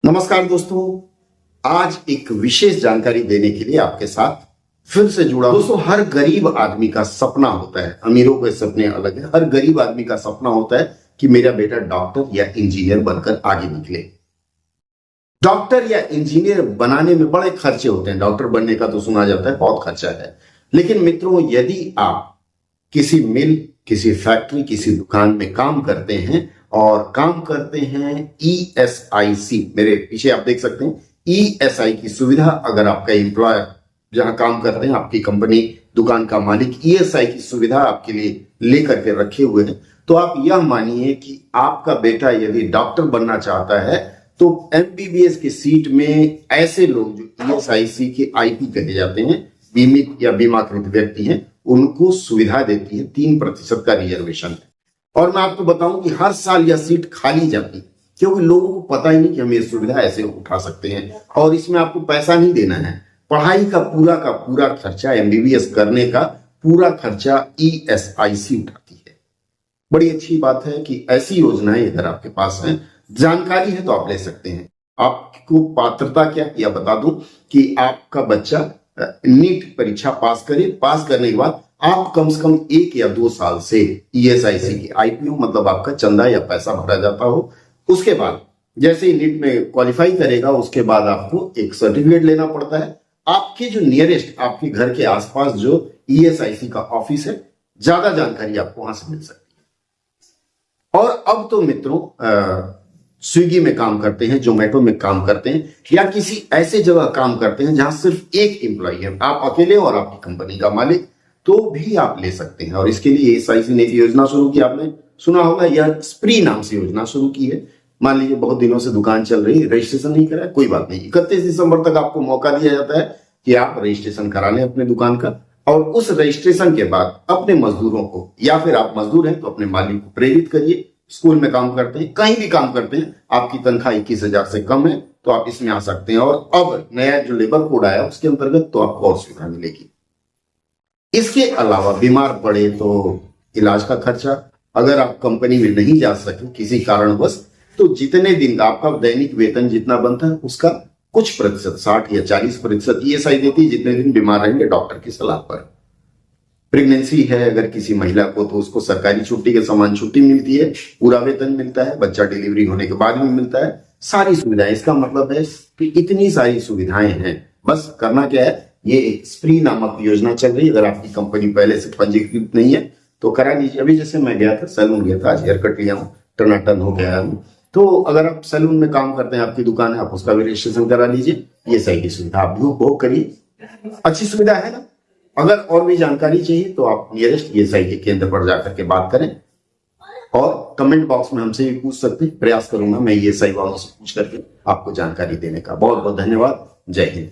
नमस्कार दोस्तों, आज एक विशेष जानकारी देने के लिए आपके साथ फिर से जुड़ा। दोस्तों, हर गरीब आदमी का सपना होता है, अमीरों के सपने अलग है। हर गरीब आदमी का सपना होता है कि मेरा बेटा डॉक्टर या इंजीनियर बनकर आगे निकले। डॉक्टर या इंजीनियर बनाने में बड़े खर्चे होते हैं। डॉक्टर बनने का तो सुना जाता है बहुत खर्चा है, लेकिन मित्रों, यदि आप किसी मिल, किसी फैक्ट्री, किसी दुकान में काम करते हैं और काम करते हैं ESIC, मेरे पीछे आप देख सकते हैं ESI की सुविधा, अगर आपका एम्प्लॉयर जहां काम करते हैं, आपकी कंपनी, दुकान का मालिक ESI की सुविधा आपके लिए लेकर के रखे हुए हैं, तो आप यह मानिए कि आपका बेटा यदि डॉक्टर बनना चाहता है तो MBBS की सीट में ऐसे लोग जो ESIC के IP कहे जाते हैं, बीमित या बीमाकृत व्यक्ति हैं, उनको सुविधा देती है। 3% का रिजर्वेशन है। और मैं आपको बताऊं कि हर साल यह सीट खाली जाती है, क्योंकि लोगों को पता ही नहीं कि हम ये सुविधा ऐसे उठा सकते हैं। और इसमें आपको पैसा नहीं देना है, पढ़ाई का पूरा खर्चा, MBBS करने का पूरा खर्चा ESIC उठाती है। बड़ी अच्छी बात है कि ऐसी योजनाएं अगर आपके पास है, जानकारी है, तो आप ले सकते हैं। आपको पात्रता क्या, यह बता दूं कि आपका बच्चा नीट परीक्षा पास करे। पास करने के बाद आप कम से कम 1 या 2 साल से ESIC की IPO, मतलब आपका चंदा या पैसा भरा जाता हो। उसके बाद जैसे ही नीट में क्वालिफाई करेगा, उसके बाद आपको एक सर्टिफिकेट लेना पड़ता है। आपके जो नियरेस्ट, आपके घर के आसपास जो ESIC का ऑफिस है, ज्यादा जानकारी आपको वहां से मिल सकती है। और अब तो मित्रों, स्विगी में काम करते हैं, जोमेटो में काम करते हैं, या किसी ऐसे जगह काम करते हैं जहां सिर्फ एक एम्प्लॉय है, आप अकेले और आपकी कंपनी का मालिक, तो भी आप ले सकते हैं। और इसके लिए ESIC ने एक योजना शुरू की, आपने सुना होगा, यह स्प्री नाम से योजना शुरू की है। मान लीजिए बहुत दिनों से दुकान चल रही है, रजिस्ट्रेशन नहीं करा, कोई बात नहीं, 31 दिसंबर तक आपको मौका दिया जाता है कि आप रजिस्ट्रेशन करा लें अपने दुकान का। और उस रजिस्ट्रेशन के बाद अपने मजदूरों को, या फिर आप मजदूर हैं तो अपने मालिक को प्रेरित करिए। स्कूल में काम करते हैं, कहीं भी काम करते हैं, आपकी तनख्वाह 21,000 से कम है तो आप इसमें आ सकते हैं। और अब नया जो लेबर कोड आया उसके अंतर्गत तो आपको और सुविधा मिलेगी। इसके अलावा बीमार पड़े तो इलाज का खर्चा, अगर आप कंपनी में नहीं जा सके किसी कारणवश, तो जितने दिन आपका दैनिक वेतन जितना बनता है उसका कुछ प्रतिशत, 60 या 40% ESI देती है, जितने दिन बीमार रहेंगे डॉक्टर की सलाह पर। प्रेगनेंसी है अगर किसी महिला को, तो उसको सरकारी छुट्टी के समान छुट्टी मिलती है, पूरा वेतन मिलता है, बच्चा डिलीवरी होने के बाद भी मिलता है, सारी सुविधाएं। इसका मतलब है कि इतनी सारी सुविधाएं हैं। बस करना क्या है, ये एक स्प्री नामक योजना चल रही है। अगर आपकी कंपनी पहले से पंजीकृत नहीं है तो करा लीजिए। अभी जैसे मैं गया था, सैलून गया था, आज हेयर कट लिया हूँ, टनाटन हो गया हूँ। तो अगर आप सैलून में काम करते हैं, आपकी दुकान है, आप उसका भी रजिस्ट्रेशन करा लीजिए। ESI की सुविधा आप भी उपभोग करिए, अच्छी सुविधा है ना। अगर और भी जानकारी चाहिए तो आप नियरेस्ट ESI के केंद्र पर जाकर के बात करें, और कमेंट बॉक्स में हमसे भी पूछ सकते हैं। प्रयास करूंगा मैं ESI वालों से पूछ करके आपको जानकारी देने का। बहुत बहुत धन्यवाद। जय हिंद।